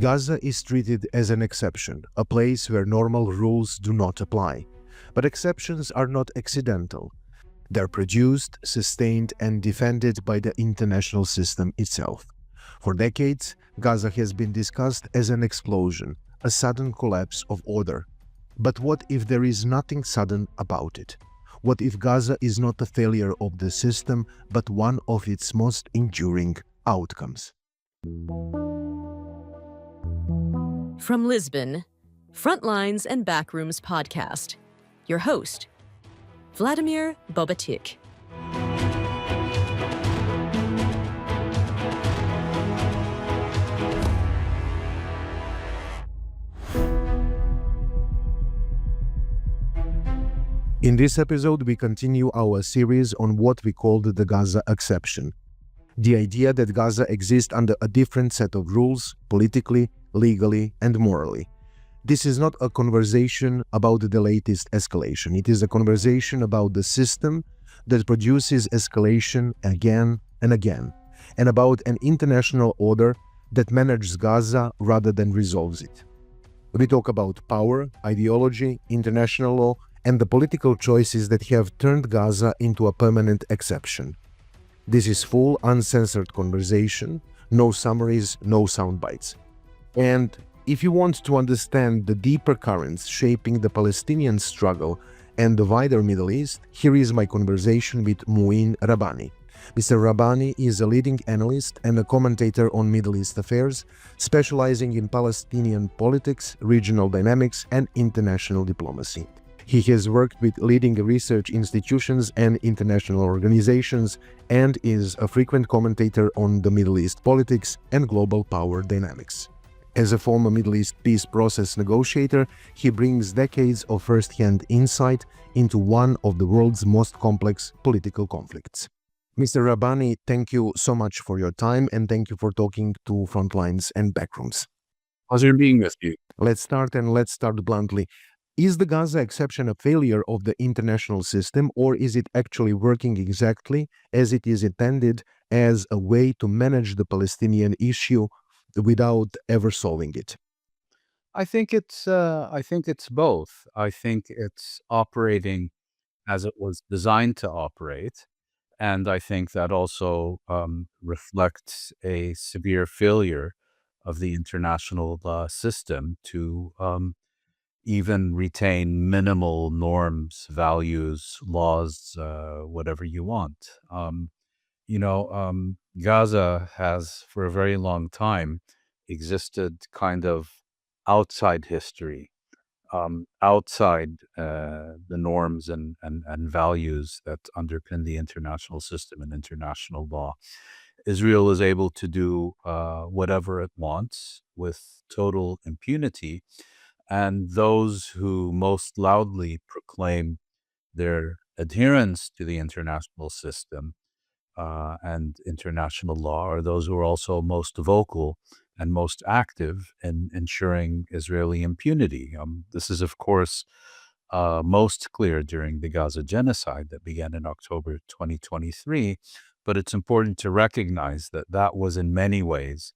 Gaza is treated as an exception, a place where normal rules do not apply. But exceptions are not accidental. They're produced, sustained, and defended by the international system itself. For decades, Gaza has been discussed as an explosion, a sudden collapse of order. But what if there is nothing sudden about it? What if Gaza is not a failure of the system, but one of its most enduring outcomes? From Lisbon, Frontlines and Backrooms podcast. Your host, Vladimir Bobatik. In this episode, we continue our series on what we called the Gaza exception. The idea that Gaza exists under a different set of rules, politically, legally, and morally. This is not a conversation about the latest escalation. It is a conversation about the system that produces escalation again and again, and about an international order that manages Gaza rather than resolves it. We talk about power, ideology, international law, and the political choices that have turned Gaza into a permanent exception. This is full, uncensored conversation, no summaries, no sound bites. And if you want to understand the deeper currents shaping the Palestinian struggle and the wider Middle East, here is my conversation with Mouin Rabbani. Mr. Rabbani is a leading analyst and a commentator on Middle East affairs, specializing in Palestinian politics, regional dynamics, and international diplomacy. He has worked with leading research institutions and international organizations and is a frequent commentator on the Middle East politics and global power dynamics. As a former Middle East peace process negotiator, he brings decades of first-hand insight into one of the world's most complex political conflicts. Mr. Rabbani, thank you so much for your time and thank you for talking to Frontlines and Backrooms. Pleasure being with you. Let's start bluntly. Is the Gaza exception a failure of the international system, or is it actually working exactly as it is intended as a way to manage the Palestinian issue without ever solving it? I think it's both. I think it's operating as it was designed to operate, and I think that also reflects a severe failure of the international system to even retain minimal norms, values, laws, whatever you want. Gaza has for a very long time existed kind of outside history, outside the norms and values that underpin the international system and international law. Israel is able to do whatever it wants with total impunity. And those who most loudly proclaim their adherence to the international system and international law are those who are also most vocal and most active in ensuring Israeli impunity. This is, of course, most clear during the Gaza genocide that began in October 2023. But it's important to recognize that that was in many ways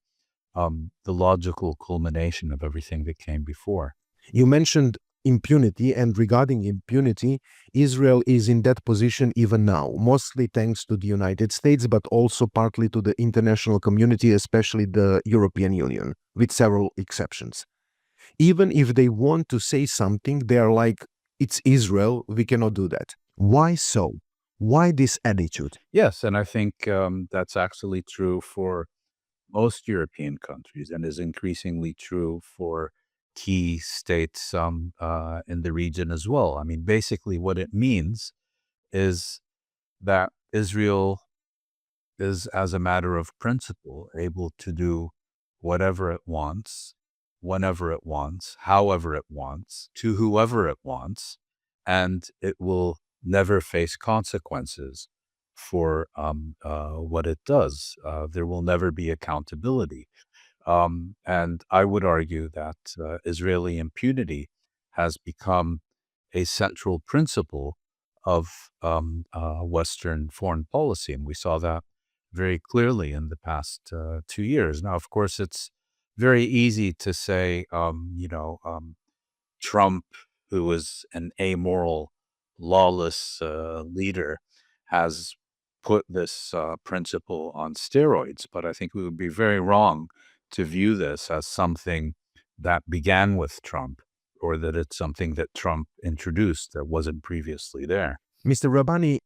the logical culmination of everything that came before. You mentioned impunity, and regarding impunity, Israel is in that position even now, mostly thanks to the United States, but also partly to the international community, especially the European Union, with several exceptions. Even if they want to say something, they are like, it's Israel, we cannot do that. Why so? Why this attitude? Yes, and I think that's actually true for most European countries and is increasingly true for key states in the region as well. I mean, basically what it means is that Israel is, as a matter of principle, able to do whatever it wants, whenever it wants, however it wants, to whoever it wants, and it will never face consequences for what it does. There will never be accountability. And I would argue that Israeli impunity has become a central principle of Western foreign policy. And we saw that very clearly in the past 2 years. Now, of course, it's very easy to say, Trump, who was an amoral, lawless leader, has put this principle on steroids. But I think we would be very wrong to view this as something that began with Trump, or that it's something that Trump introduced that wasn't previously there. Mr. Rabbani,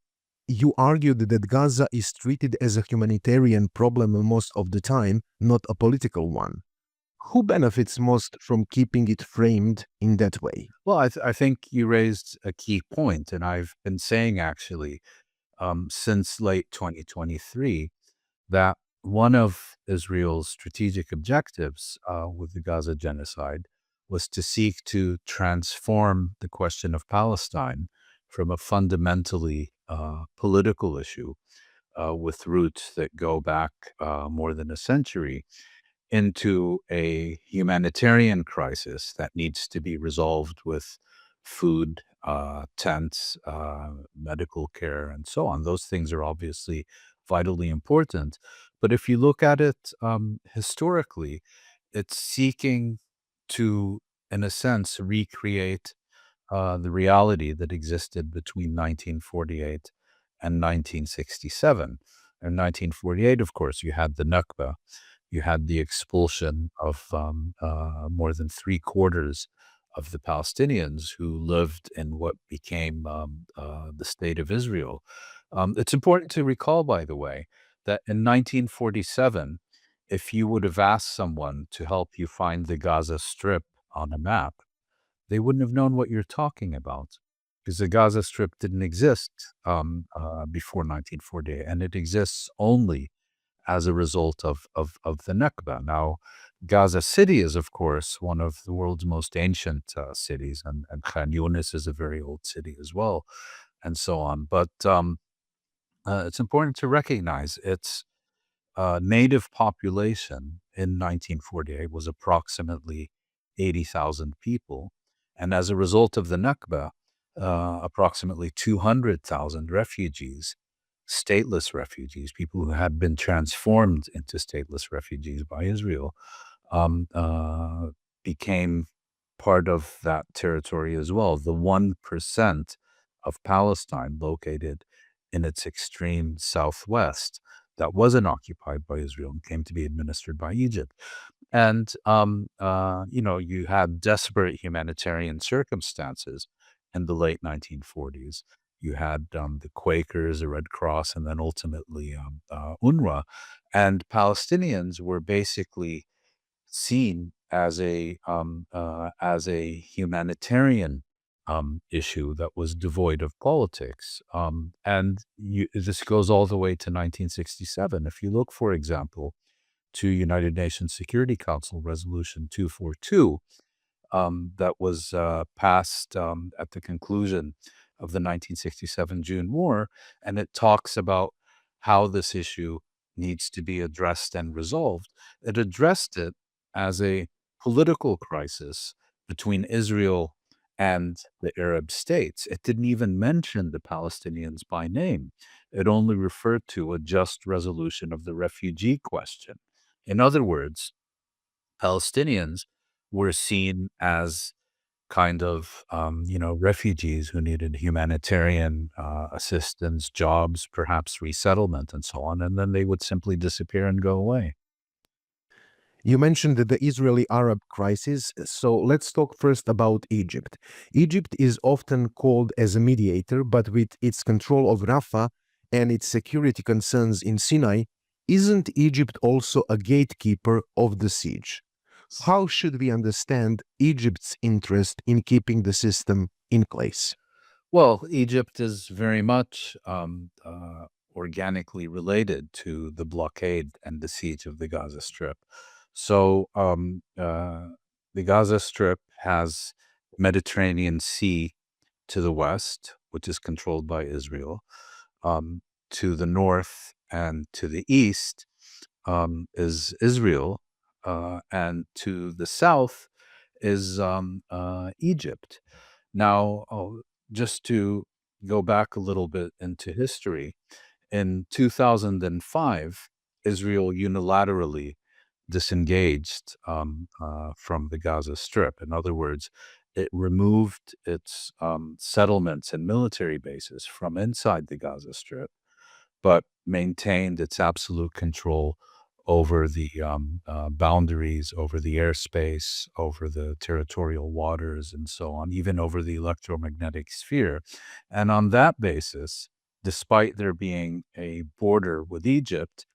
you argued that Gaza is treated as a humanitarian problem most of the time, not a political one. Who benefits most from keeping it framed in that way? Well, I think you raised a key point, and I've been saying actually since late 2023 that one of Israel's strategic objectives with the Gaza genocide was to seek to transform the question of Palestine from a fundamentally political issue with roots that go back more than a century into a humanitarian crisis that needs to be resolved with food, tents, medical care, and so on. Those things are obviously vitally important. But if you look at it historically, it's seeking to, in a sense, recreate the reality that existed between 1948 and 1967. In 1948, of course, you had the Nakba, you had the expulsion of more than three-quarters of the Palestinians who lived in what became the State of Israel. It's important to recall, by the way, that in 1947, if you would have asked someone to help you find the Gaza Strip on a map, they wouldn't have known what you're talking about, because the Gaza Strip didn't exist before 1948, and it exists only as a result of the Nakba. Now, Gaza City is, of course, one of the world's most ancient cities, and Khan Yunis is a very old city as well, and so on. But it's important to recognize its native population in 1948 was approximately 80,000 people. And as a result of the Nakba, approximately 200,000 refugees, stateless refugees, people who had been transformed into stateless refugees by Israel, um, uh, became part of that territory as well. The 1% of Palestine located in its extreme southwest that wasn't occupied by Israel and came to be administered by Egypt. And, you had desperate humanitarian circumstances in the late 1940s. You had the Quakers, the Red Cross, and then ultimately UNRWA. And Palestinians were basically seen as a humanitarian issue that was devoid of politics. This goes all the way to 1967. If you look, for example, to United Nations Security Council Resolution 242, that was passed at the conclusion of the 1967 June War, and it talks about how this issue needs to be addressed and resolved. It addressed it as a political crisis between Israel and the Arab states. It didn't even mention the Palestinians by name. It only referred to a just resolution of the refugee question. In other words, Palestinians were seen as kind of, refugees who needed humanitarian assistance, jobs, perhaps resettlement, and so on. And then they would simply disappear and go away. You mentioned the Israeli-Arab crisis, so let's talk first about Egypt. Egypt is often called as a mediator, but with its control of Rafah and its security concerns in Sinai, isn't Egypt also a gatekeeper of the siege? How should we understand Egypt's interest in keeping the system in place? Well, Egypt is very much organically related to the blockade and the siege of the Gaza Strip. So the Gaza Strip has Mediterranean Sea to the west, which is controlled by Israel. To the north and to the east is Israel, and to the south is Egypt. Now, just to go back a little bit into history, in 2005, Israel unilaterally disengaged from the Gaza Strip. In other words, it removed its settlements and military bases from inside the Gaza Strip, but maintained its absolute control over the boundaries, over the airspace, over the territorial waters, and so on, even over the electromagnetic sphere. And on that basis, despite there being a border with Egypt,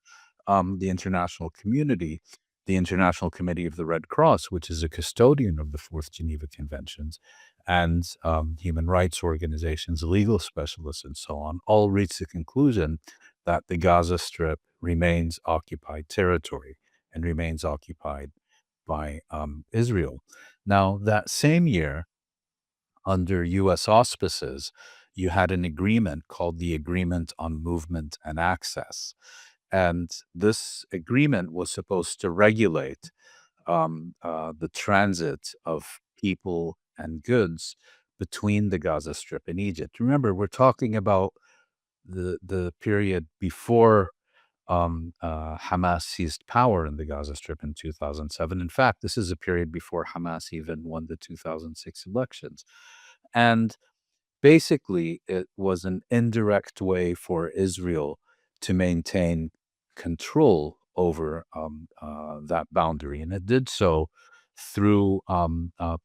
the international community, the International Committee of the Red Cross, which is a custodian of the Fourth Geneva Conventions, and human rights organizations, legal specialists, and so on, all reached the conclusion that the Gaza Strip remains occupied territory and remains occupied by Israel. Now, that same year, under U.S. auspices, you had an agreement called the Agreement on Movement and Access. And this agreement was supposed to regulate the transit of people and goods between the Gaza Strip and Egypt. Remember, we're talking about the period before Hamas seized power in the Gaza Strip in 2007. In fact, this is a period before Hamas even won the 2006 elections. And basically, it was an indirect way for Israel to maintain control over that boundary. And it did so through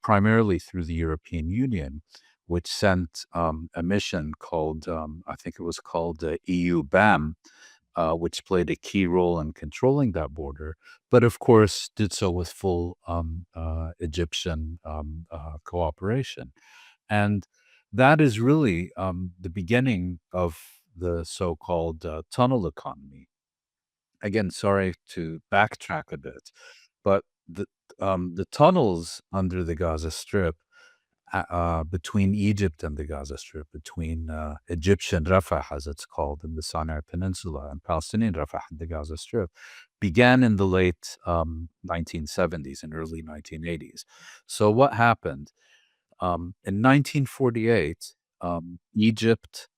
primarily through the European Union, which sent a mission called, I think it was called EU BAM, which played a key role in controlling that border, but of course did so with full Egyptian cooperation. And that is really the beginning of the so-called tunnel economy. Again, sorry to backtrack a bit, but the tunnels under the Gaza Strip, between Egypt and the Gaza Strip, between Egyptian Rafah, as it's called, in the Sinai Peninsula, and Palestinian Rafah in the Gaza Strip, began in the late 1970s and early 1980s. So what happened? In 1948, Egypt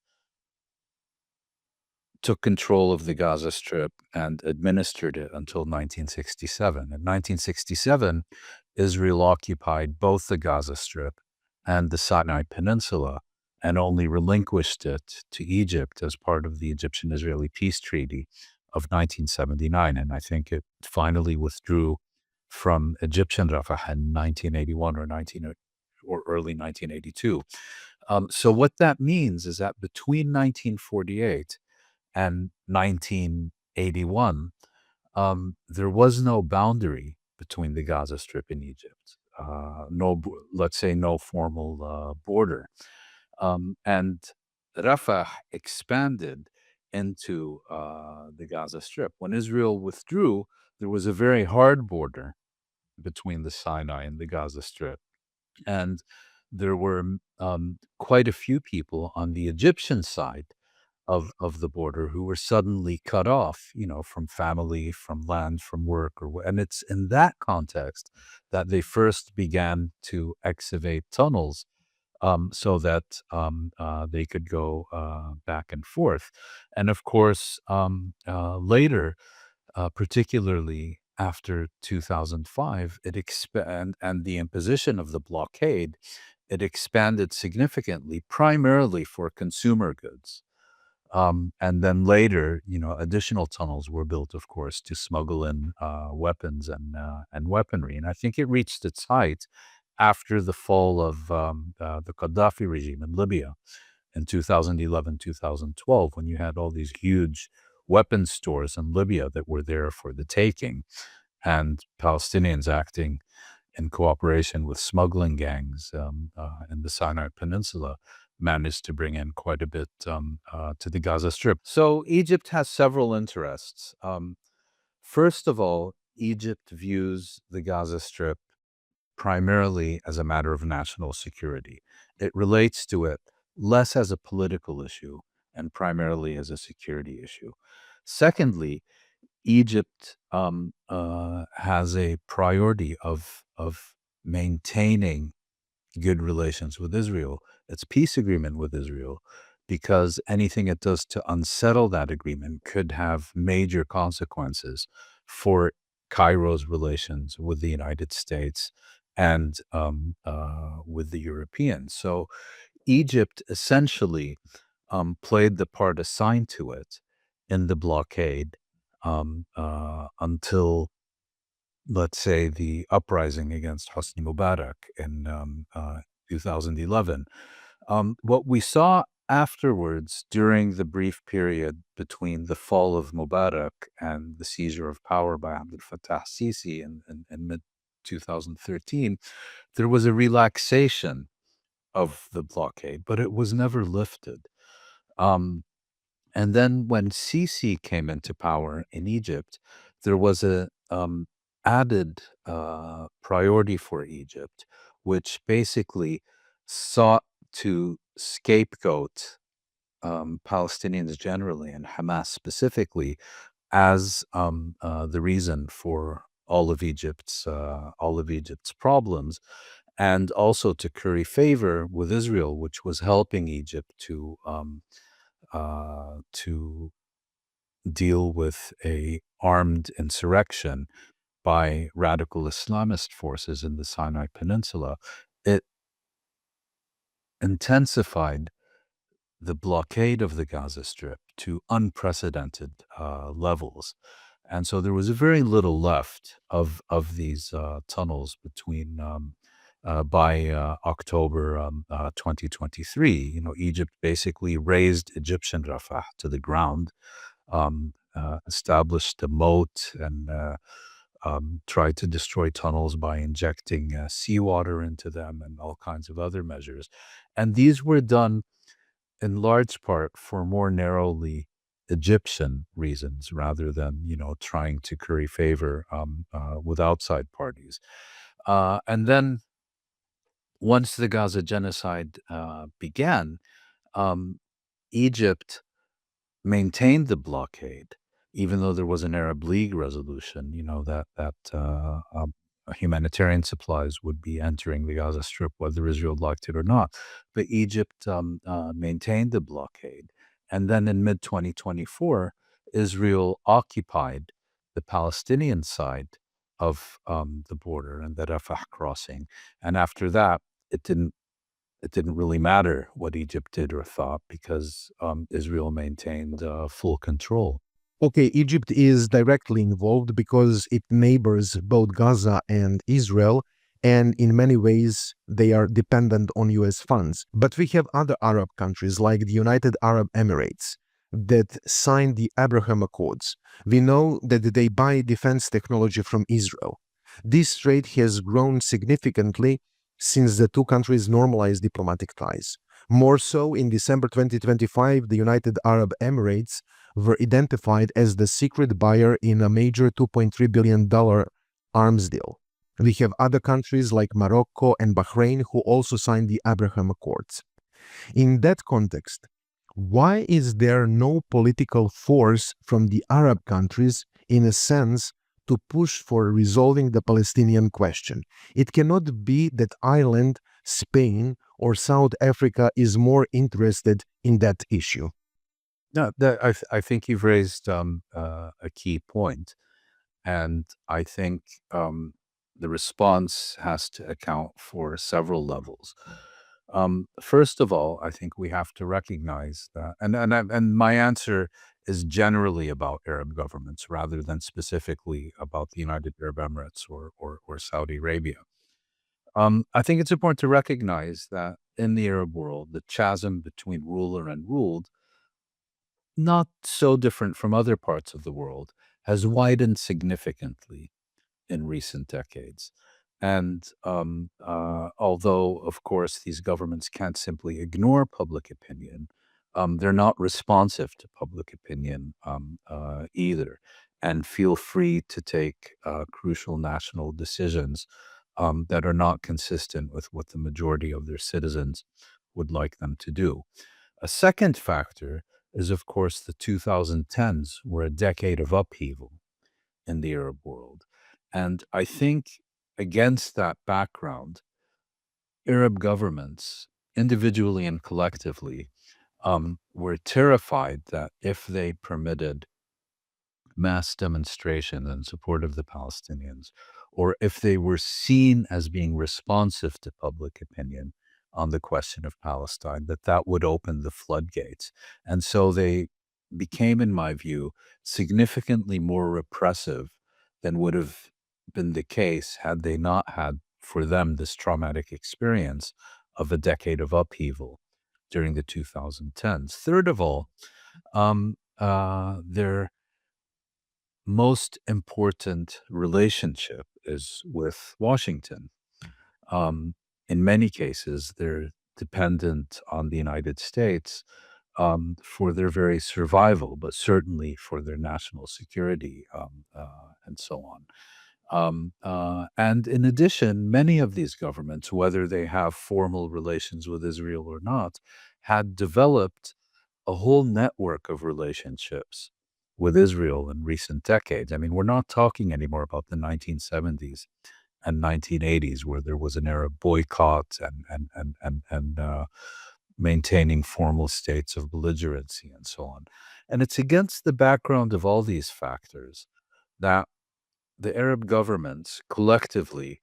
took control of the Gaza Strip and administered it until 1967. In 1967, Israel occupied both the Gaza Strip and the Sinai Peninsula and only relinquished it to Egypt as part of the Egyptian-Israeli Peace Treaty of 1979. And I think it finally withdrew from Egyptian Rafah in 1981 or early 1982. So what that means is that between 1948 and 1981, there was no boundary between the Gaza Strip and Egypt. Let's say no formal border. And Rafah expanded into the Gaza Strip. When Israel withdrew, there was a very hard border between the Sinai and the Gaza Strip. And there were quite a few people on the Egyptian side of the border who were suddenly cut off, from family, from land, from work, and it's in that context that they first began to excavate tunnels so that they could go back and forth. And of course, later, particularly after 2005, and the imposition of the blockade, it expanded significantly, primarily for consumer goods. And then later, additional tunnels were built, of course, to smuggle in weapons and weaponry. And I think it reached its height after the fall of the Gaddafi regime in Libya in 2011, 2012, when you had all these huge weapons stores in Libya that were there for the taking, and Palestinians acting in cooperation with smuggling gangs in the Sinai Peninsula managed to bring in quite a bit to the Gaza Strip. So Egypt has several interests. First of all, Egypt views the Gaza Strip primarily as a matter of national security. It relates to it less as a political issue and primarily as a security issue. Secondly, Egypt has a priority of maintaining good relations with Israel, its peace agreement with Israel, because anything it does to unsettle that agreement could have major consequences for Cairo's relations with the United States and with the Europeans. So Egypt essentially played the part assigned to it in the blockade until, let's say, the uprising against Hosni Mubarak in 2011. What we saw afterwards, during the brief period between the fall of Mubarak and the seizure of power by Abdel Fattah Sisi in mid 2013, there was a relaxation of the blockade, but it was never lifted. Um, and then when Sisi came into power in Egypt, there was a added priority for Egypt, which basically sought to scapegoat Palestinians generally and Hamas specifically as the reason for all of Egypt's problems, and also to curry favor with Israel, which was helping Egypt to deal with a armed insurrection by radical Islamist forces in the Sinai Peninsula. It intensified the blockade of the Gaza Strip to unprecedented levels. And so there was very little left of these tunnels between by October 2023. Egypt basically razed Egyptian Rafah to the ground, established a moat, and tried to destroy tunnels by injecting seawater into them and all kinds of other measures. And these were done in large part for more narrowly Egyptian reasons rather than, trying to curry favor with outside parties. And then once the Gaza genocide began, um, Egypt maintained the blockade, even though there was an Arab League resolution, that humanitarian supplies would be entering the Gaza Strip, whether Israel liked it or not. But Egypt maintained the blockade, and then in mid 2024, Israel occupied the Palestinian side of the border and the Rafah crossing, and after that, it didn't it didn't really matter what Egypt did or thought because Israel maintained full control. Okay, Egypt is directly involved because it neighbors both Gaza and Israel, and in many ways they are dependent on US funds. But we have other Arab countries like the United Arab Emirates that signed the Abraham Accords. We know that they buy defense technology from Israel. This trade has grown significantly since the two countries normalized diplomatic ties. More so, in December 2025, the United Arab Emirates were identified as the secret buyer in a major $2.3 billion arms deal. We have other countries like Morocco and Bahrain who also signed the Abraham Accords. In that context, why is there no political force from the Arab countries, in a sense, to push for resolving the Palestinian question? It cannot be that Ireland, Spain, or South Africa is more interested in that issue. No, I think you've raised a key point, and I think the response has to account for several levels. First of all, I think we have to recognize that, and my answer is generally about Arab governments rather than specifically about the United Arab Emirates or Saudi Arabia. I think it's important to recognize that in the Arab world, the chasm between ruler and ruled, not so different from other parts of the world, has widened significantly in recent decades. And although, of course, these governments can't simply ignore public opinion, they're not responsive to public opinion either, and feel free to take crucial national decisions that are not consistent with what the majority of their citizens would like them to do. A second factor is, of course, the 2010s were a decade of upheaval in the Arab world. And I think against that background, Arab governments, individually and collectively, were terrified that if they permitted mass demonstrations in support of the Palestinians, or if they were seen as being responsive to public opinion on the question of Palestine, that would open the floodgates. And so they became, in my view, significantly more repressive than would have been the case had they not had, for them, this traumatic experience of a decade of upheaval during the 2010s. Third of all, their most important relationship is with Washington. Um, in many cases, they're dependent on the United States for their very survival, but certainly for their national security and so on. And in addition, many of these governments, whether they have formal relations with Israel or not, had developed a whole network of relationships with Israel in recent decades. I mean, we're not talking anymore about the 1970s and 1980s, where there was an Arab boycott and maintaining formal states of belligerency and so on. And it's against the background of all these factors that the Arab governments collectively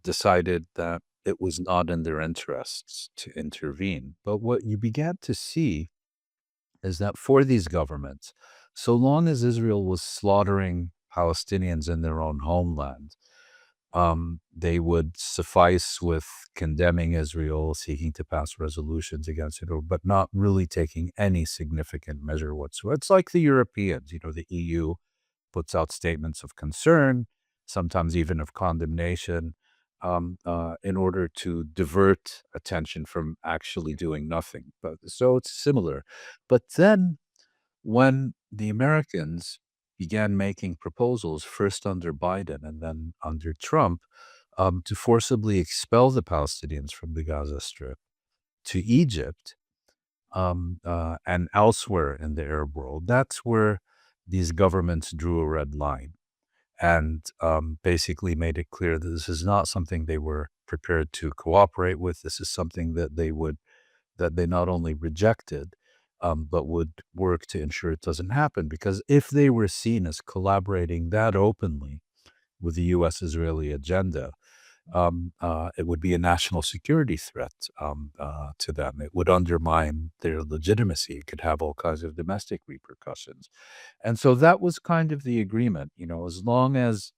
decided that it was not in their interests to intervene. But what you began to see is that for these governments, so long as Israel was slaughtering Palestinians in their own homeland, they would suffice with condemning Israel, seeking to pass resolutions against it, but not really taking any significant measure whatsoever. It's like the Europeans, the EU puts out statements of concern, sometimes even of condemnation, in order to divert attention from actually doing nothing. But so it's similar. But then when the Americans began making proposals, first under Biden and then under Trump, to forcibly expel the Palestinians from the Gaza Strip to Egypt and elsewhere in the Arab world, that's where these governments drew a red line and basically made it clear that this is not something they were prepared to cooperate with. This is something that they not only rejected, but would work to ensure it doesn't happen. Because if they were seen as collaborating that openly with the U.S.-Israeli agenda, it would be a national security threat to them. It would undermine their legitimacy. It could have all kinds of domestic repercussions. And so that was kind of the agreement, as long as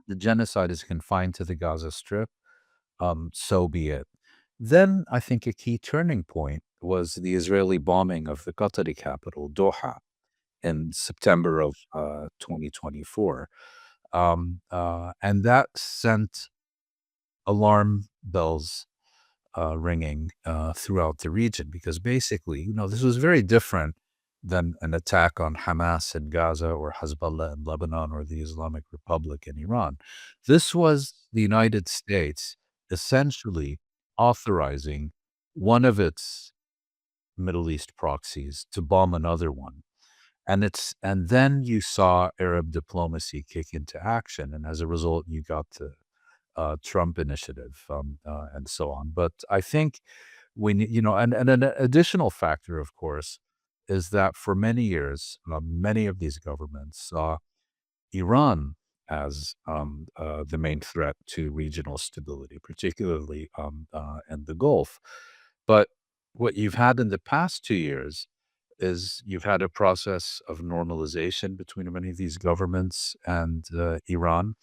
the genocide is confined to the Gaza Strip, so be it. Then I think a key turning point was the Israeli bombing of the Qatari capital, Doha, in September of 2024. And that sent alarm bells ringing throughout the region because basically, this was very different than an attack on Hamas in Gaza or Hezbollah in Lebanon or the Islamic Republic in Iran. This was the United States essentially authorizing one of its Middle East proxies to bomb another one. And then you saw Arab diplomacy kick into action, and as a result, you got the Trump initiative and so on. But I think and an additional factor, of course, is that for many years, many of these governments saw Iran as the main threat to regional stability, particularly in the Gulf. But what you've had in the past 2 years is you've had a process of normalization between many of these governments and Iran.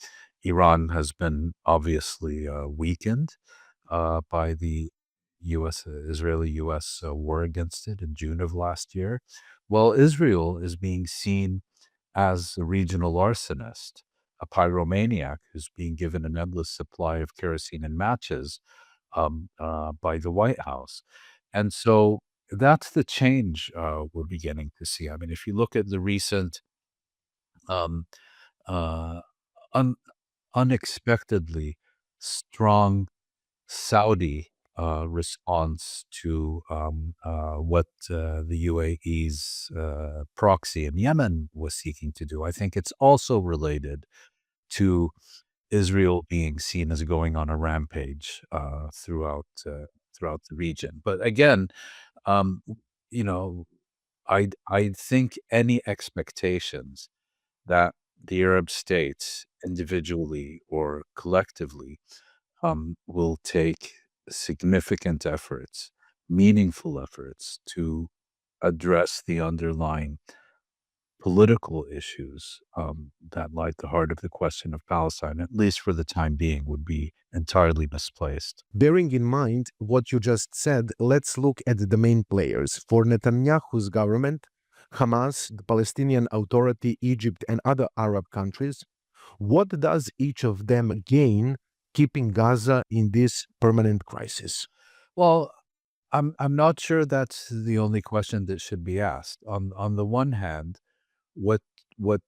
Iran has been obviously weakened by the Israeli-U.S. War against it in June of last year. Well, Israel is being seen as a regional arsonist, a pyromaniac who's being given an endless supply of kerosene and matches by the White House. And so that's the change we're beginning to see. I mean, if you look at the recent um, uh, un- unexpectedly strong Saudi response to what the UAE's proxy in Yemen was seeking to do. I think it's also related to Israel being seen as going on a rampage throughout the region. But again, um, you know, I think any expectations that the Arab states, individually or collectively, will take significant efforts, meaningful efforts to address the underlying political issues that lie at the heart of the question of Palestine, at least for the time being, would be entirely misplaced. Bearing in mind what you just said, let's look at the main players. For Netanyahu's government, Hamas, the Palestinian Authority, Egypt, and other Arab countries, what does each of them gain keeping Gaza in this permanent crisis? Well, I'm not sure that's the only question that should be asked. On the one hand, what what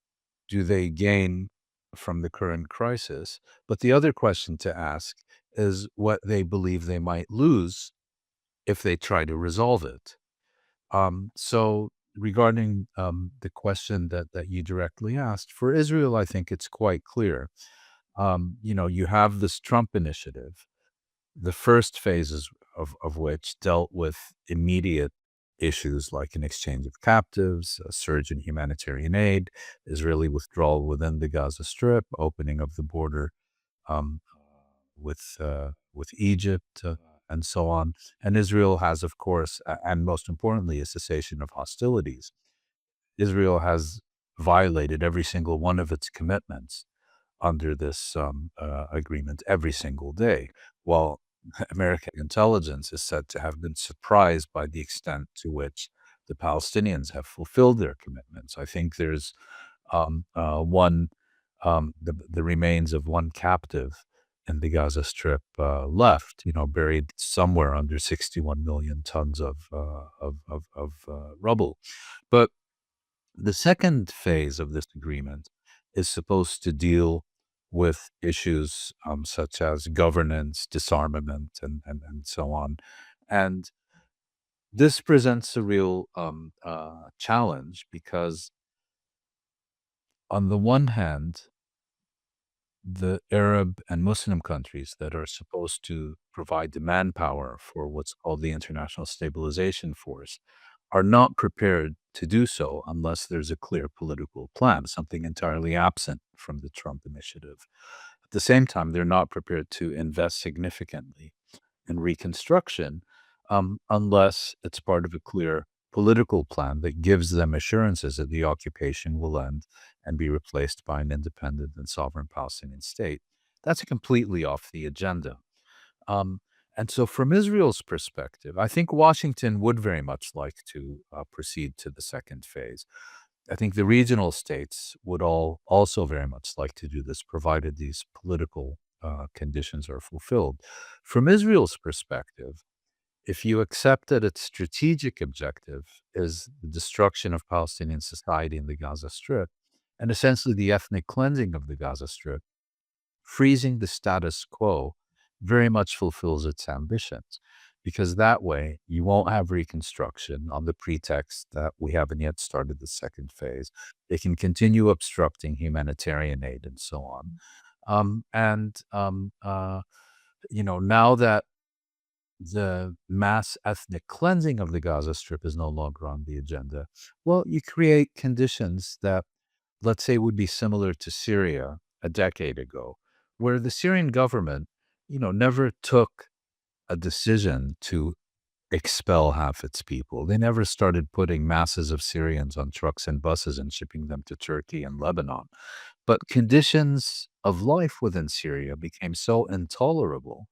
do they gain from the current crisis? But the other question to ask is what they believe they might lose if they try to resolve it. So regarding the question that you directly asked, for Israel, I think it's quite clear. You have this Trump initiative, the first phases of which dealt with immediate issues like an exchange of captives, a surge in humanitarian aid, Israeli withdrawal within the Gaza Strip, opening of the border um, with Egypt, and so on. And Israel has, of course, and most importantly, a cessation of hostilities. Israel has violated every single one of its commitments under this agreement every single day, while American intelligence is said to have been surprised by the extent to which the Palestinians have fulfilled their commitments. I think there's the remains of one captive in the Gaza Strip left, buried somewhere under 61 million tons of rubble. But the second phase of this agreement is supposed to deal with issues such as governance, disarmament, and so on. And this presents a real challenge because, on the one hand, the Arab and Muslim countries that are supposed to provide the manpower for what's called the International Stabilization Force are not prepared to do so unless there's a clear political plan, something entirely absent from the Trump initiative. At the same time, they're not prepared to invest significantly in reconstruction unless it's part of a clear political plan that gives them assurances that the occupation will end and be replaced by an independent and sovereign Palestinian state. That's completely off the agenda. Um, and so, from Israel's perspective, I think Washington would very much like to proceed to the second phase. I think the regional states would all also very much like to do this, provided these political conditions are fulfilled. From Israel's perspective, if you accept that its strategic objective is the destruction of Palestinian society in the Gaza Strip and essentially the ethnic cleansing of the Gaza Strip, freezing the status quo very much fulfills its ambitions, because that way you won't have reconstruction on the pretext that we haven't yet started the second phase. They can continue obstructing humanitarian aid and so on. Now that the mass ethnic cleansing of the Gaza Strip is no longer on the agenda, well, you create conditions that, let's say, would be similar to Syria a decade ago, where the Syrian government, never took a decision to expel half its people. They never started putting masses of Syrians on trucks and buses and shipping them to Turkey and Lebanon. But conditions of life within Syria became so intolerable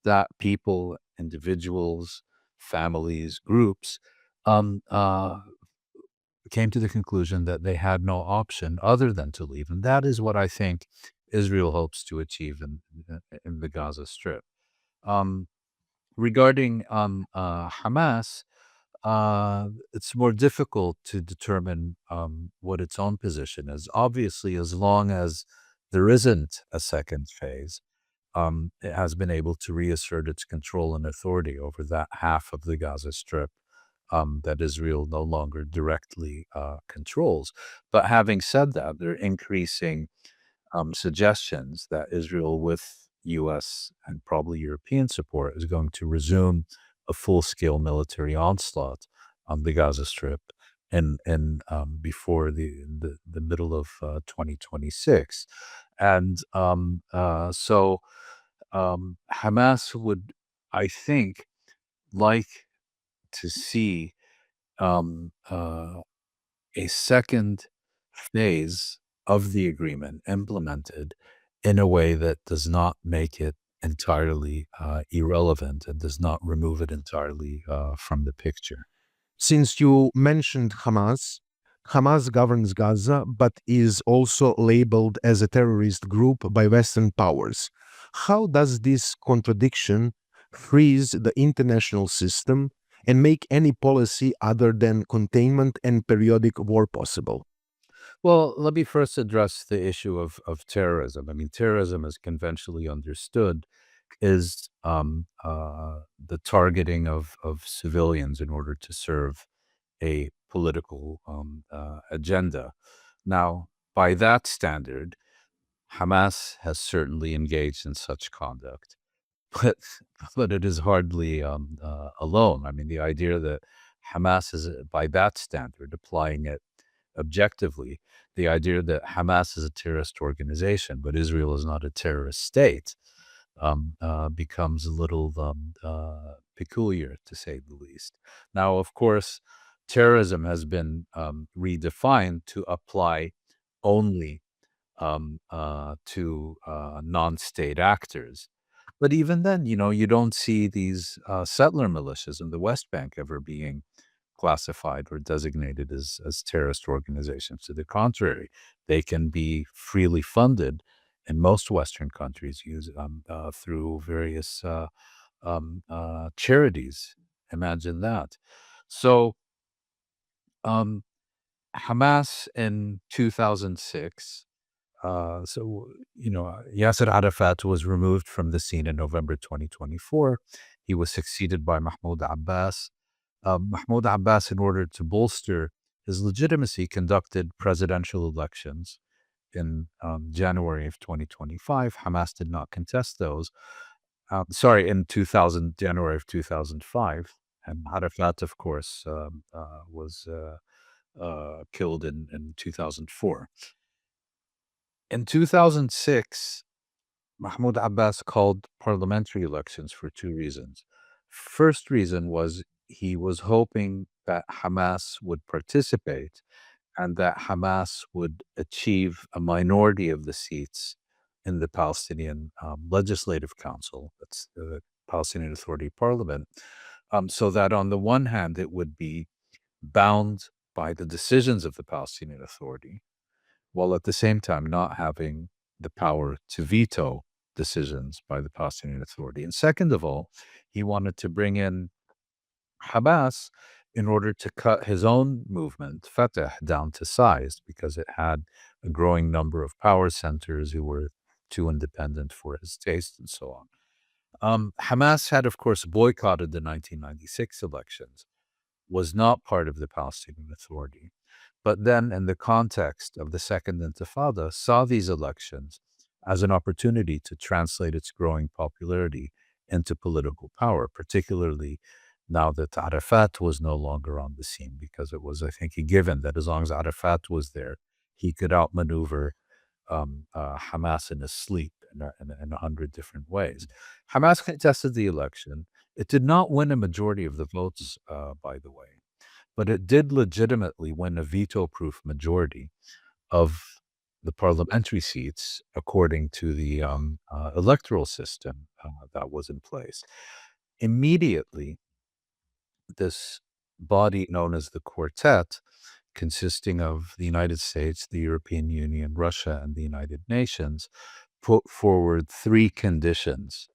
that people, individuals, families, groups, um, uh, came to the conclusion that they had no option other than to leave. And that is what I think Israel hopes to achieve in the Gaza Strip. Um, Regarding Hamas, it's more difficult to determine what its own position is. Obviously, as long as there isn't a second phase, it has been able to reassert its control and authority over that half of the Gaza Strip that Israel no longer directly controls. But having said that, they're increasing suggestions that Israel, with U.S. and probably European support, is going to resume a full-scale military onslaught on the Gaza Strip before the middle of 2026. And Hamas would, I think, like to see um, uh, a second phase of the agreement implemented in a way that does not make it entirely irrelevant and does not remove it entirely from the picture. Since you mentioned Hamas, Hamas governs Gaza but is also labeled as a terrorist group by Western powers. How does this contradiction freeze the international system and make any policy other than containment and periodic war possible? Well, let me first address the issue of terrorism. I mean, terrorism, as conventionally understood, is the targeting of civilians in order to serve a political agenda. Now, by that standard, Hamas has certainly engaged in such conduct, but but it is hardly alone. I mean, the idea that Hamas is, by that standard, applying it objectively, the idea that Hamas is a terrorist organization, but Israel is not a terrorist state, becomes a little peculiar, to say the least. Now, of course, terrorism has been redefined to apply only to non-state actors. But even then, you don't see these settler militias in the West Bank ever being classified or designated as terrorist organizations. To the contrary, they can be freely funded in most Western countries through various charities. Imagine that. So, um, Hamas in 2006. Yasser Arafat was removed from the scene in November 2024. He was succeeded by Mahmoud Abbas. Mahmoud Abbas, in order to bolster his legitimacy, conducted presidential elections in January of 2025. Hamas did not contest those. In January of 2005. And Arafat, of course, was killed in 2004. In 2006, Mahmoud Abbas called parliamentary elections for two reasons. First reason was he was hoping that Hamas would participate and that Hamas would achieve a minority of the seats in the Palestinian Legislative Council, that's the Palestinian Authority Parliament, so that on the one hand, it would be bound by the decisions of the Palestinian Authority, while at the same time not having the power to veto decisions by the Palestinian Authority. And second of all, he wanted to bring in Hamas in order to cut his own movement, Fatah, down to size because it had a growing number of power centers who were too independent for his taste and so on. Hamas had, of course, boycotted the 1996 elections, was not part of the Palestinian Authority, but then, in the context of the Second Intifada, saw these elections as an opportunity to translate its growing popularity into political power, particularly now that Arafat was no longer on the scene, because it was, I think, a given that as long as Arafat was there, he could outmaneuver Hamas in his sleep in 100 different ways. Hamas contested the election. It did not win a majority of the votes, by the way, but it did legitimately win a veto-proof majority of the parliamentary seats according to the electoral system that was in place. Immediately, this body known as the Quartet, consisting of the United States, the European Union, Russia, and the United Nations, put forward three conditions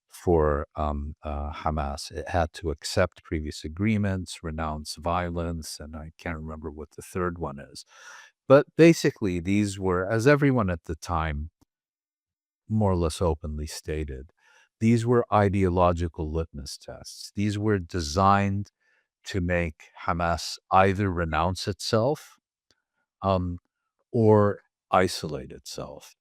for Hamas. It had to accept previous agreements, renounce violence, and I can't remember what the third one is. But basically, these were, as everyone at the time more or less openly stated, these were ideological litmus tests. These were designed to make Hamas either renounce itself um, or isolate itself.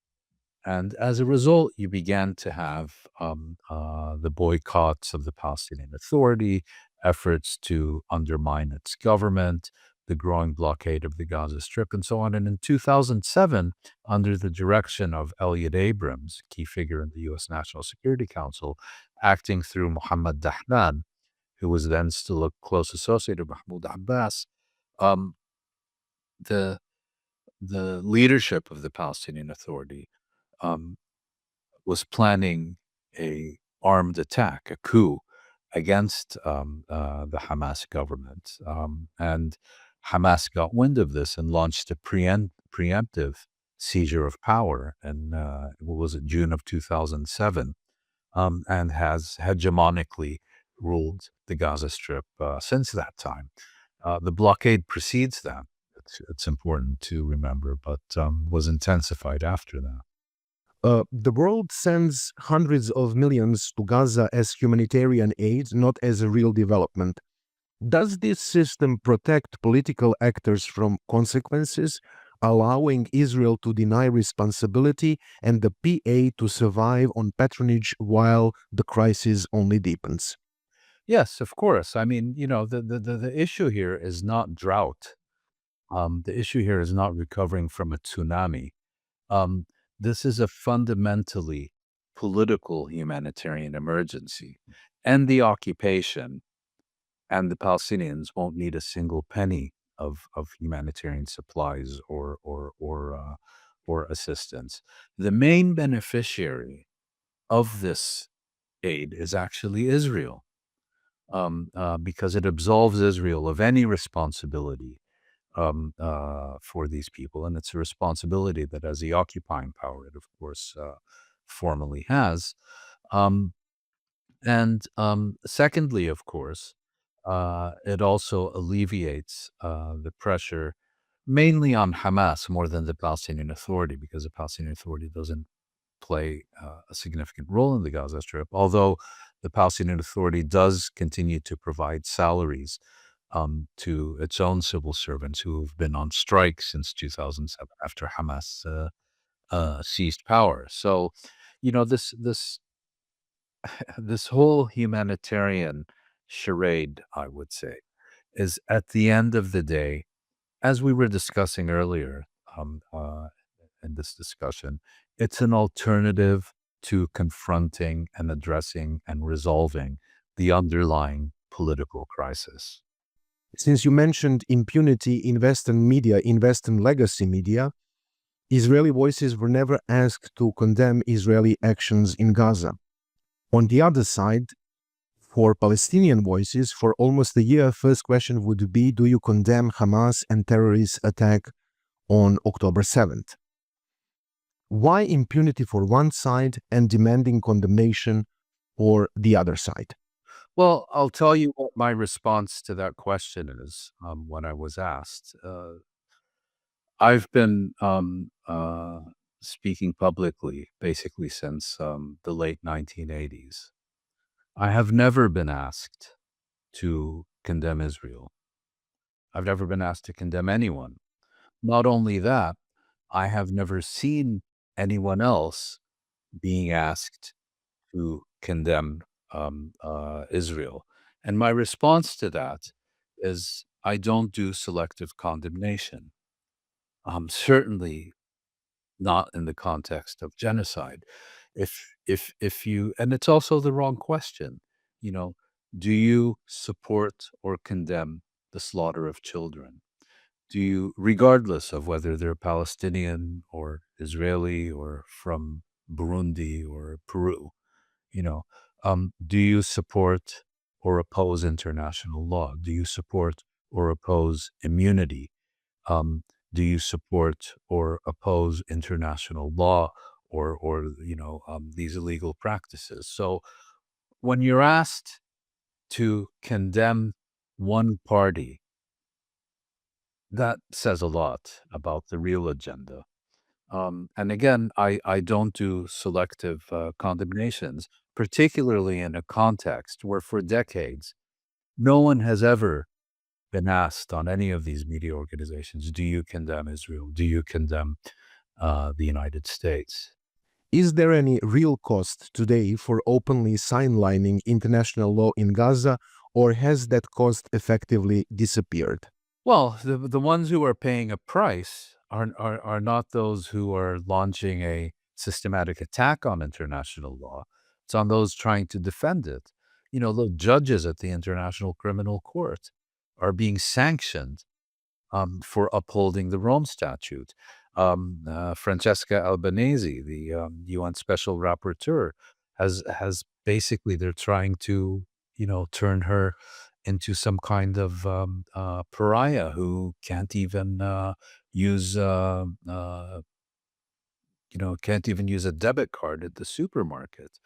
And as a result, you began to have the boycotts of the Palestinian Authority, efforts to undermine its government, the growing blockade of the Gaza Strip, and so on. And in 2007, under the direction of Elliot Abrams, key figure in the U.S. National Security Council, acting through Mohammed Dahlan, who was then still a close associate of Mahmoud Abbas, um, the the leadership of the Palestinian Authority um, was planning a armed attack, a coup against the Hamas government. And Hamas got wind of this and launched a preemptive seizure of power in, what was it, June of 2007, and has hegemonically ruled the Gaza Strip since that time. The blockade precedes that. It's important to remember, but was intensified after that. The world sends hundreds of millions to Gaza as humanitarian aid, not as a real development. Does this system protect political actors from consequences, allowing Israel to deny responsibility and the PA to survive on patronage while the crisis only deepens? Yes, of course. I mean, the issue here is not drought. The issue here is not recovering from a tsunami. Um, this is a fundamentally political humanitarian emergency. And the occupation and the Palestinians won't need a single penny of humanitarian supplies or assistance. The main beneficiary of this aid is actually Israel, because it absolves Israel of any responsibility for these people. And it's a responsibility that, as the occupying power, it, of course, formally has. Um, and secondly, of course, it also alleviates the pressure mainly on Hamas more than the Palestinian Authority, because the Palestinian Authority doesn't play a significant role in the Gaza Strip, although the Palestinian Authority does continue to provide salaries to its own civil servants who have been on strike since 2007 after Hamas seized power. So, this this whole humanitarian charade, I would say, is at the end of the day, as we were discussing earlier in this discussion, it's an alternative to confronting and addressing and resolving the underlying political crisis. Since you mentioned impunity in Western media, in Western legacy media, Israeli voices were never asked to condemn Israeli actions in Gaza. On the other side, for Palestinian voices, for almost a year, first question would be, do you condemn Hamas and terrorist attack on October 7th? Why impunity for one side and demanding condemnation for the other side? Well, I'll tell you what my response to that question is when I was asked. I've been speaking publicly basically since the late 1980s. I have never been asked to condemn Israel. I've never been asked to condemn anyone. Not only that, I have never seen anyone else being asked to condemn Israel. And my response to that is I don't do selective condemnation. Certainly not in the context of genocide. If you, and it's also the wrong question, you know, do you support or condemn the slaughter of children? Do you, regardless of whether they're Palestinian or Israeli or from Burundi or Peru, do you support or oppose international law? Do you support or oppose immunity? Do you support or oppose international law or these illegal practices? So when you're asked to condemn one party, that says a lot about the real agenda. And again, I don't do selective condemnations, particularly in a context where for decades, no one has ever been asked on any of these media organizations, do you condemn Israel? Do you condemn the United States? Is there any real cost today for openly sidelining international law in Gaza, or has that cost effectively disappeared? Well, the ones who are paying a price are not those who are launching a systematic attack on international law. It's on those trying to defend it. The judges at the International Criminal Court are being sanctioned for upholding the Rome Statute. Francesca Albanese, the UN Special Rapporteur, has basically they're trying to turn her into some kind of pariah who can't even use can't even use a debit card at the supermarket.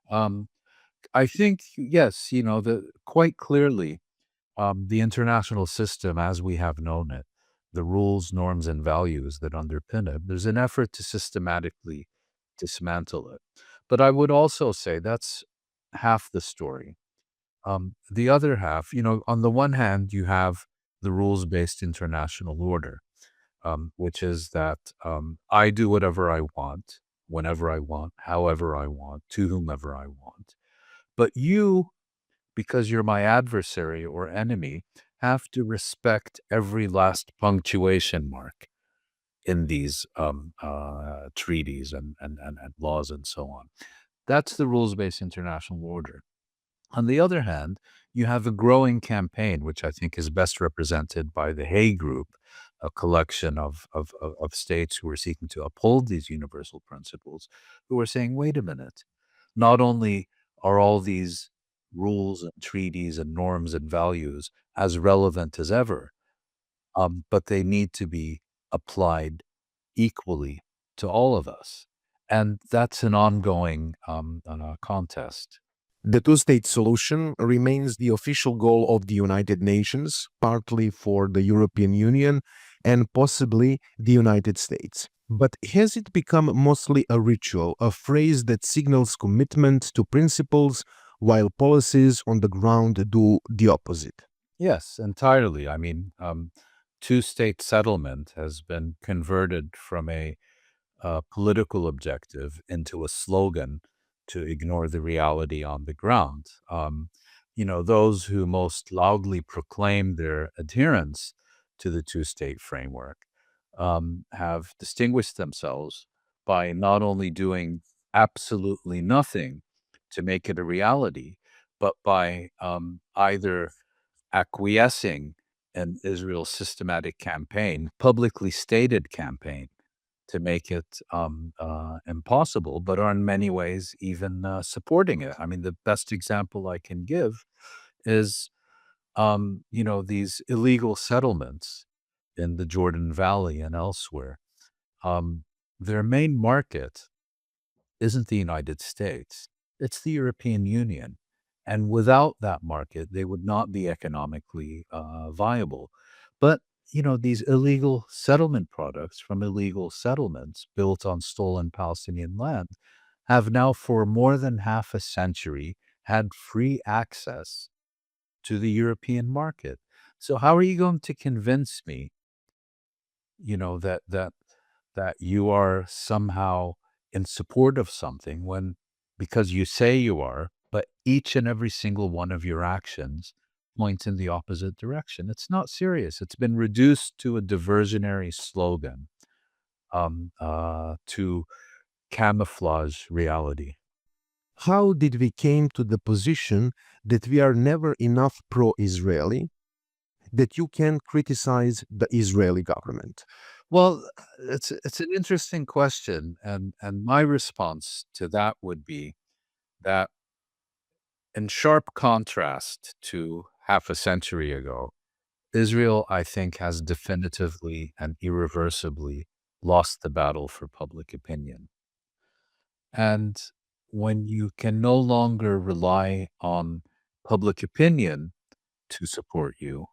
Um, I think yes, the quite clearly the international system as we have known it, the rules, norms, and values that underpin it, there's an effort to systematically dismantle it. But I would also say that's half the story. The other half, on the one hand, you have the rules based international order, which is that I do whatever I want, whenever I want, however I want, to whomever I want. But you, because you're my adversary or enemy, have to respect every last punctuation mark in these treaties and laws and so on. That's the rules based international order. On the other hand, you have a growing campaign, which I think is best represented by the Hague Group, a collection of states who are seeking to uphold these universal principles, who are saying, wait a minute, not only are all these rules and treaties and norms and values as relevant as ever, but they need to be applied equally to all of us. And that's an ongoing contest. The two-state solution remains the official goal of the United Nations, partly for the European Union and possibly the United States. But has it become mostly a ritual, a phrase that signals commitment to principles while policies on the ground do the opposite? Yes, entirely. I mean, two-state settlement has been converted from a political objective into a slogan to ignore the reality on the ground. Those who most loudly proclaim their adherence to the two-state framework have distinguished themselves by not only doing absolutely nothing to make it a reality, but by either acquiescing in Israel's systematic campaign, publicly stated campaign, to make it impossible, but are in many ways even supporting it. I mean, the best example I can give is, these illegal settlements in the Jordan Valley and elsewhere. Um, their main market isn't the United States, it's the European Union. And without that market, they would not be economically viable. But, these illegal settlement products from illegal settlements built on stolen Palestinian land have now, for more than half a century, had free access to the European market. So, how are you going to convince me, that you are somehow in support of something when because you say you are, but each and every single one of your actions points in the opposite direction. It's not serious. It's been reduced to a diversionary slogan to camouflage reality. How did we came to the position that we are never enough pro-Israeli, that you can criticize the Israeli government? Well, it's an interesting question, and my response to that would be that in sharp contrast to half a century ago, Israel, I think, has definitively and irreversibly lost the battle for public opinion. And when you can no longer rely on public opinion to support you,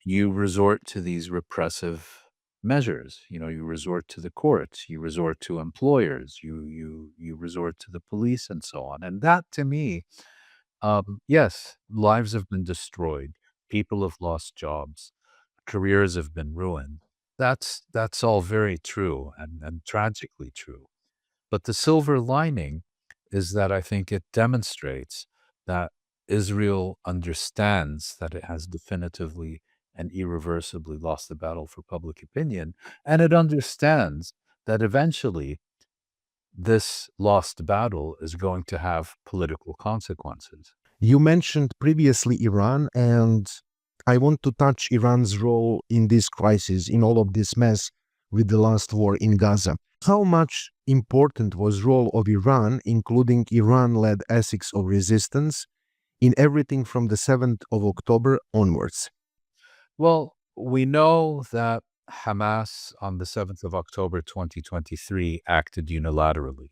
you resort to these repressive measures. You resort to the courts, you resort to employers, you resort to the police, and so on. And that, to me, yes, lives have been destroyed. People have lost jobs. Careers have been ruined. That's all very true and tragically true. But the silver lining is that I think it demonstrates that Israel understands that it has definitively and irreversibly lost the battle for public opinion. And it understands that eventually this lost battle is going to have political consequences. You mentioned previously Iran, and I want to touch Iran's role in this crisis, in all of this mess with the last war in Gaza. How much important was role of Iran, including Iran-led Essex of resistance, in everything from the 7th of October onwards? Well, we know that Hamas on the 7th of October 2023 acted unilaterally.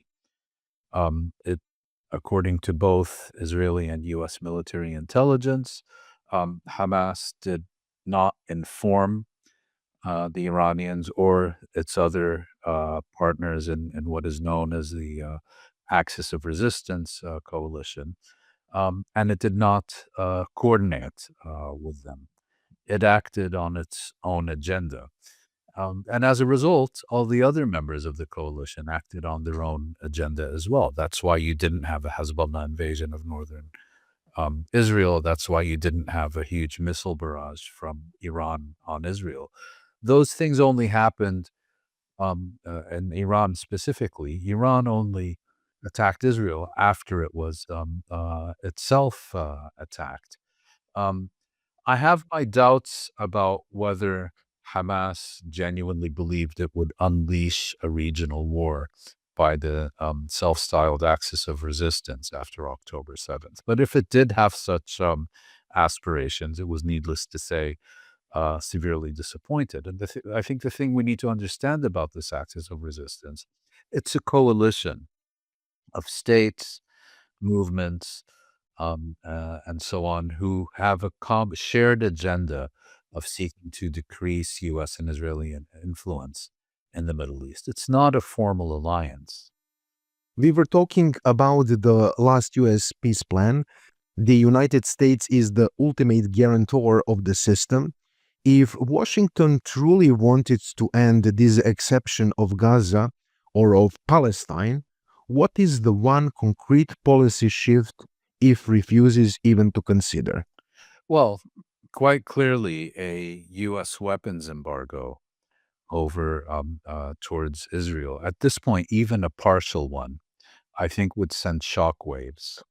It, according to both Israeli and U.S. military intelligence, Hamas did not inform the Iranians or its other partners in what is known as the Axis of Resistance coalition, and it did not coordinate with them. It acted on its own agenda. And as a result, all the other members of the coalition acted on their own agenda as well. That's why you didn't have a Hezbollah invasion of northern Israel. That's why you didn't have a huge missile barrage from Iran on Israel. Those things only happened in Iran specifically. Iran only attacked Israel after it was itself attacked. Um, I have my doubts about whether Hamas genuinely believed it would unleash a regional war by the self-styled Axis of Resistance after October 7th. But if it did have such aspirations, it was needless to say severely disappointed. And I think the thing we need to understand about this Axis of Resistance, it's a coalition of states, movements, and so on, who have a shared agenda of seeking to decrease U.S. and Israeli influence in the Middle East. It's not a formal alliance. We were talking about the last US peace plan. The United States is the ultimate guarantor of the system. If Washington truly wanted to end this exception of Gaza or of Palestine, what is the one concrete policy shift if refuses even to consider? Well, quite clearly, a U.S. weapons embargo over towards Israel. At this point, even a partial one, I think, would send shockwaves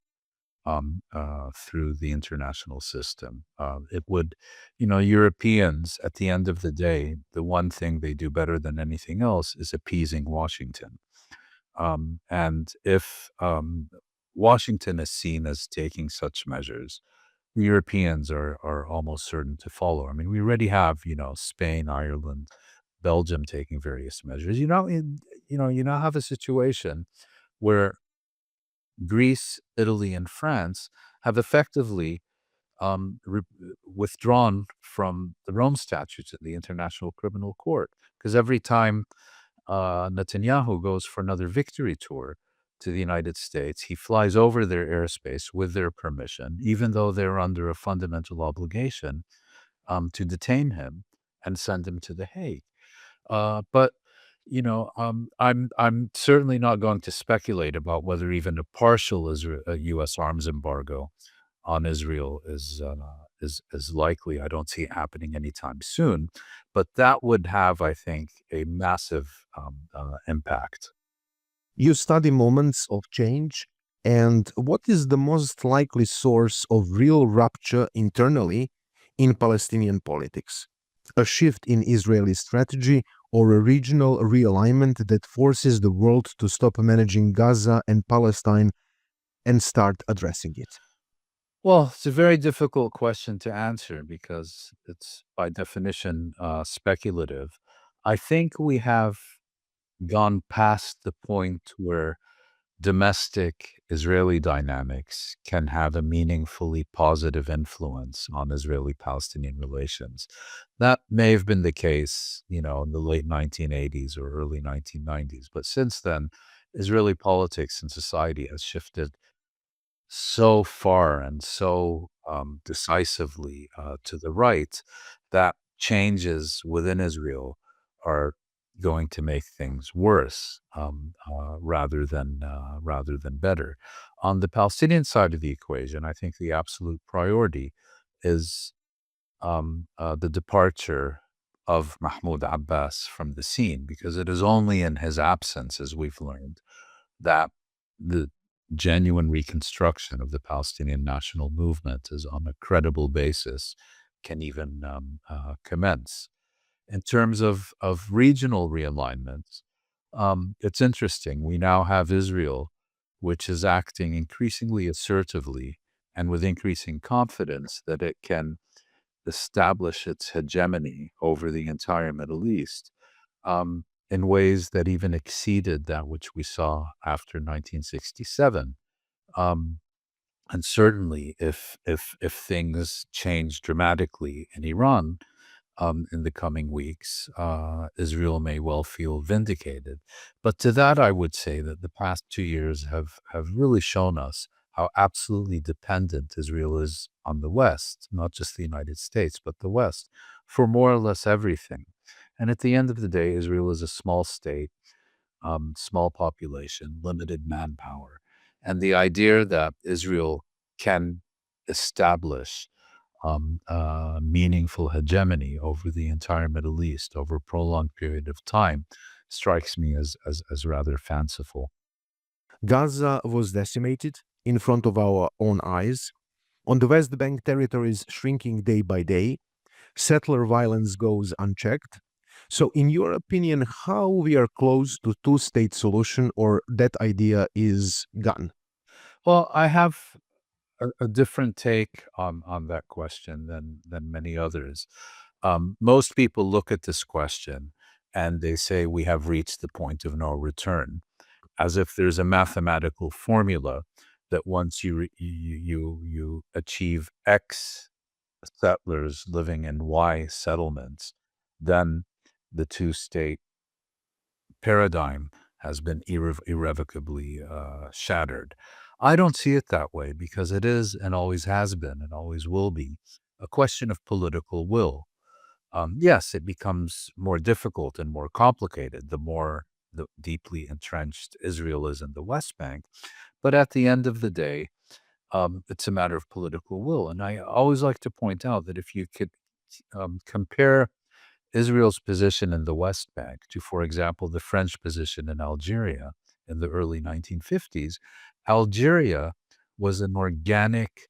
through the international system. It would, Europeans, at the end of the day, the one thing they do better than anything else is appeasing Washington. And if Washington is seen as taking such measures, Europeans are almost certain to follow. I mean, we already have, Spain, Ireland, Belgium taking various measures. You now have a situation where Greece, Italy, and France have effectively withdrawn from the Rome Statutes at the International Criminal Court, because every time Netanyahu goes for another victory tour to the United States, he flies over their airspace with their permission, even though they're under a fundamental obligation to detain him and send him to The Hague. But I'm certainly not going to speculate about whether even a partial U.S. arms embargo on Israel is likely. I don't see it happening anytime soon, but that would have, I think, a massive impact. You study moments of change, and what is the most likely source of real rupture internally in Palestinian politics? A shift in Israeli strategy or a regional realignment that forces the world to stop managing Gaza and Palestine and start addressing it? Well, it's a very difficult question to answer because it's by definition speculative. I think we have gone past the point where domestic Israeli dynamics can have a meaningfully positive influence on Israeli-Palestinian relations. That may have been the case, in the late 1980s or early 1990s. But since then, Israeli politics and society has shifted so far and so decisively to the right that changes within Israel are going to make things worse rather than better. On the Palestinian side of the equation, I think the absolute priority is the departure of Mahmoud Abbas from the scene, because it is only in his absence, as we've learned, that the genuine reconstruction of the Palestinian national movement is on a credible basis can even commence. In terms of regional realignments, it's interesting. We now have Israel, which is acting increasingly assertively and with increasing confidence that it can establish its hegemony over the entire Middle East in ways that even exceeded that which we saw after 1967. Um, and certainly, if things change dramatically in Iran, in the coming weeks, Israel may well feel vindicated. But to that, I would say that the past 2 years have really shown us how absolutely dependent Israel is on the West, not just the United States, but the West, for more or less everything. And at the end of the day, Israel is a small state, small population, limited manpower. And the idea that Israel can establish meaningful hegemony over the entire Middle East over a prolonged period of time strikes me as rather fanciful. Gaza was decimated in front of our own eyes. On the West Bank, territories shrinking day by day. Settler violence goes unchecked. So, in your opinion, how we are close to two-state solution, or that idea is gone? Well, I have a different take on that question than many others. Most people look at this question and they say we have reached the point of no return, as if there's a mathematical formula that once you achieve X settlers living in Y settlements, then the two-state paradigm has been irrevocably shattered. I don't see it that way because it is and always has been and always will be a question of political will. Yes, it becomes more difficult and more complicated the more deeply entrenched Israel is in the West Bank. But at the end of the day, it's a matter of political will. And I always like to point out that if you could compare Israel's position in the West Bank to, for example, the French position in Algeria in the early 1950s, Algeria was an organic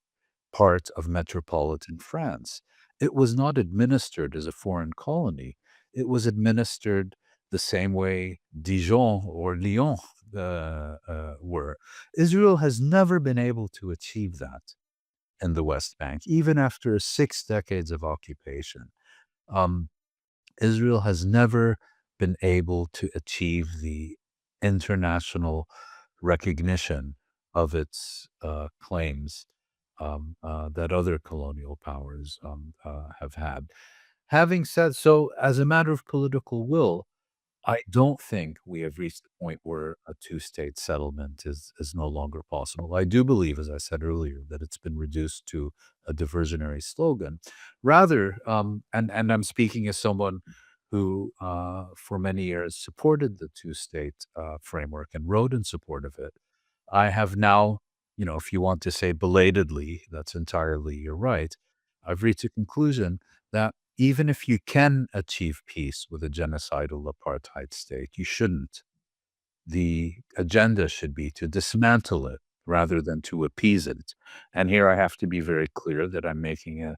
part of metropolitan France. It was not administered as a foreign colony. It was administered the same way Dijon or Lyon were. Israel has never been able to achieve that in the West Bank, even after 6 decades of occupation. Um, Israel has never been able to achieve the international recognition of its claims that other colonial powers have had. Having said so, as a matter of political will, I don't think we have reached the point where a two-state settlement is no longer possible. I do believe, as I said earlier, that it's been reduced to a diversionary slogan. Rather, and I'm speaking as someone who, for many years, supported the two-state framework and wrote in support of it. I have now, if you want to say belatedly, that's entirely you're right. I've reached a conclusion that even if you can achieve peace with a genocidal apartheid state, you shouldn't. The agenda should be to dismantle it rather than to appease it. And here I have to be very clear that I'm making a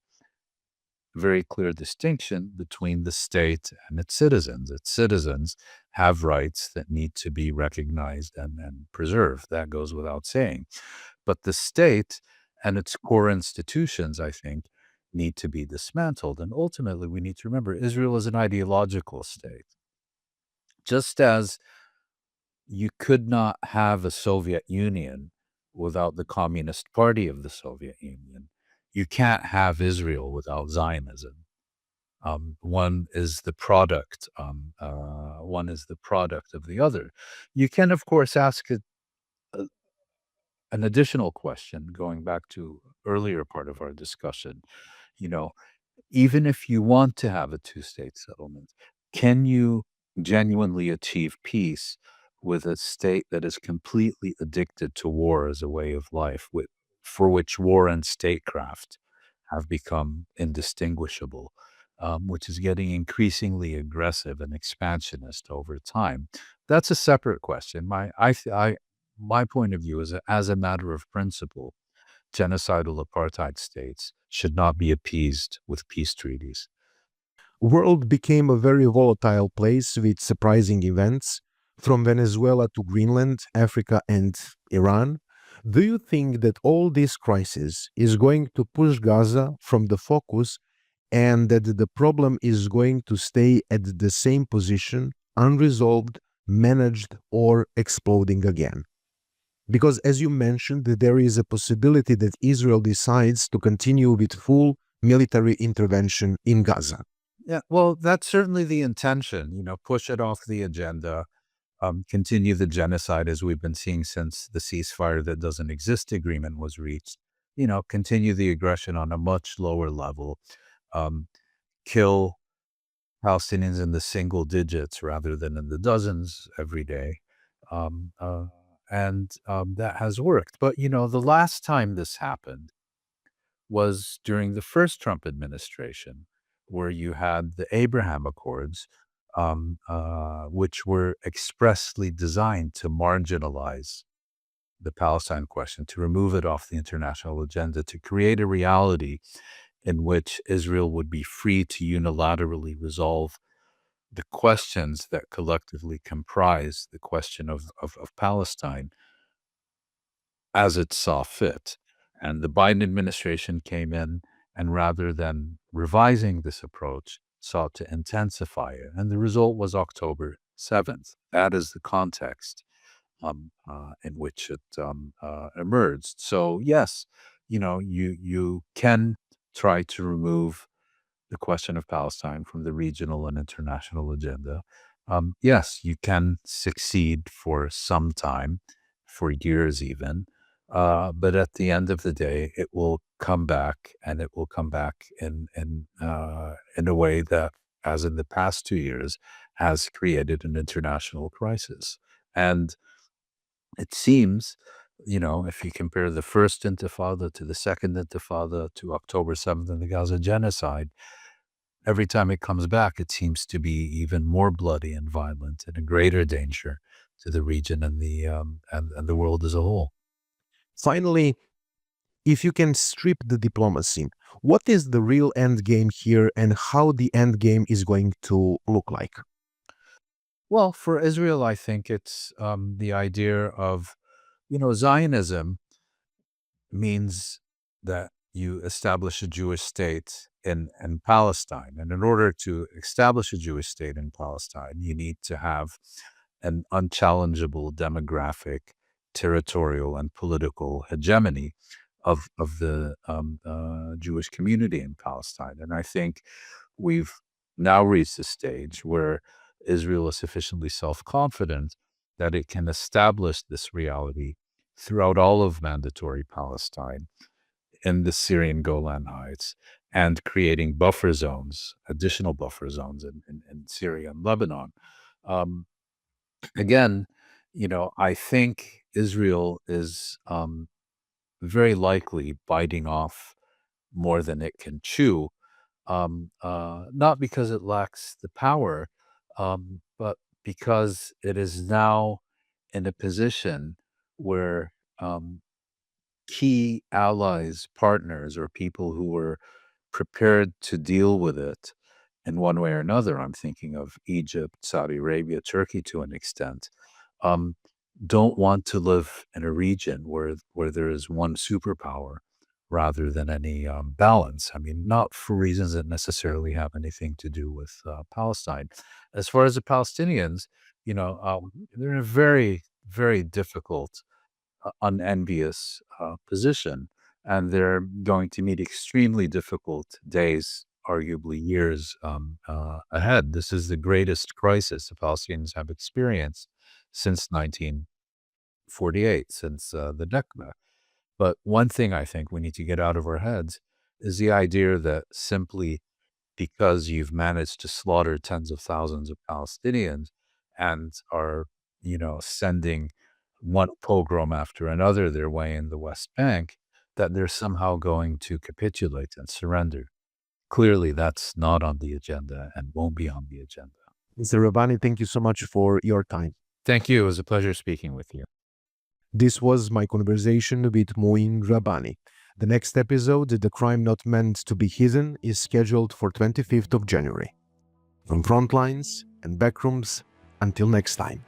very clear distinction between the state and its citizens. Its citizens have rights that need to be recognized and preserved. That goes without saying. But the state and its core institutions, I think, need to be dismantled. And ultimately, we need to remember Israel is an ideological state. Just as you could not have a Soviet Union without the Communist Party of the Soviet Union, you can't have Israel without Zionism. One is the product. One is the product of the other. You can, of course, ask a, an additional question, going back to earlier part of our discussion. You know, even if you want to have a two-state settlement, can you genuinely achieve peace with a state that is completely addicted to war as a way of life, for which war and statecraft have become indistinguishable, which is getting increasingly aggressive and expansionist over time. That's a separate question. My point of view is that as a matter of principle, genocidal apartheid states should not be appeased with peace treaties. World became a very volatile place with surprising events from Venezuela to Greenland, Africa, and Iran. Do you think that all this crisis is going to push Gaza from the focus and that the problem is going to stay at the same position, unresolved, managed, or exploding again? Because, as you mentioned, there is a possibility that Israel decides to continue with full military intervention in Gaza. Yeah, well, that's certainly the intention, push it off the agenda, continue the genocide as we've been seeing since the ceasefire that doesn't exist agreement was reached, continue the aggression on a much lower level, um, kill Palestinians in the single digits rather than in the dozens every day. Um, uh, and that has worked. But, the last time this happened was during the first Trump administration, where you had the Abraham Accords, which were expressly designed to marginalize the Palestine question, to remove it off the international agenda, to create a reality in which Israel would be free to unilaterally resolve the questions that collectively comprise the question of Palestine as it saw fit. And the Biden administration came in and rather than revising this approach, sought to intensify it. And the result was October 7th. That is the context in which it emerged. So yes, you can try to remove the question of Palestine from the regional and international agenda. Yes, you can succeed for some time, for years even, but at the end of the day, it will come back, and it will come back in a way that, as in the past 2 years, has created an international crisis. And it seems, if you compare the first Intifada to the second Intifada to October 7th and the Gaza genocide, every time it comes back, it seems to be even more bloody and violent and a greater danger to the region and the world as a whole. Finally, if you can strip the diplomacy, what is the real end game here and how the end game is going to look like? Well, for Israel, I think it's the idea of, Zionism means that you establish a Jewish state in Palestine. And in order to establish a Jewish state in Palestine, you need to have an unchallengeable demographic, territorial, and political hegemony of the Jewish community in Palestine. And I think we've now reached a stage where Israel is sufficiently self-confident that it can establish this reality throughout all of mandatory Palestine in the Syrian Golan Heights and creating buffer zones, additional buffer zones in Syria and Lebanon. Um, Again, I think Israel is very likely biting off more than it can chew, not because it lacks the power, but because it is now in a position where key allies, partners, or people who were prepared to deal with it in one way or another, I'm thinking of Egypt, Saudi Arabia, Turkey to an extent, um, don't want to live in a region where there is one superpower rather than any balance. I mean, not for reasons that necessarily have anything to do with Palestine. As far as the Palestinians, they're in a very, very difficult, unenvious position, and they're going to meet extremely difficult days, arguably years ahead. This is the greatest crisis the Palestinians have experienced since 1948, since the Nakba. But one thing I think we need to get out of our heads is the idea that simply because you've managed to slaughter tens of thousands of Palestinians and are, sending one pogrom after another their way in the West Bank, that they're somehow going to capitulate and surrender. Clearly, that's not on the agenda and won't be on the agenda. Mr. Rabbani, thank you so much for your time. Thank you. It was a pleasure speaking with you. This was my conversation with Mouin Rabbani. The next episode, The Crime Not Meant to Be Hidden, is scheduled for 25th of January. From Frontlines and Backrooms, until next time.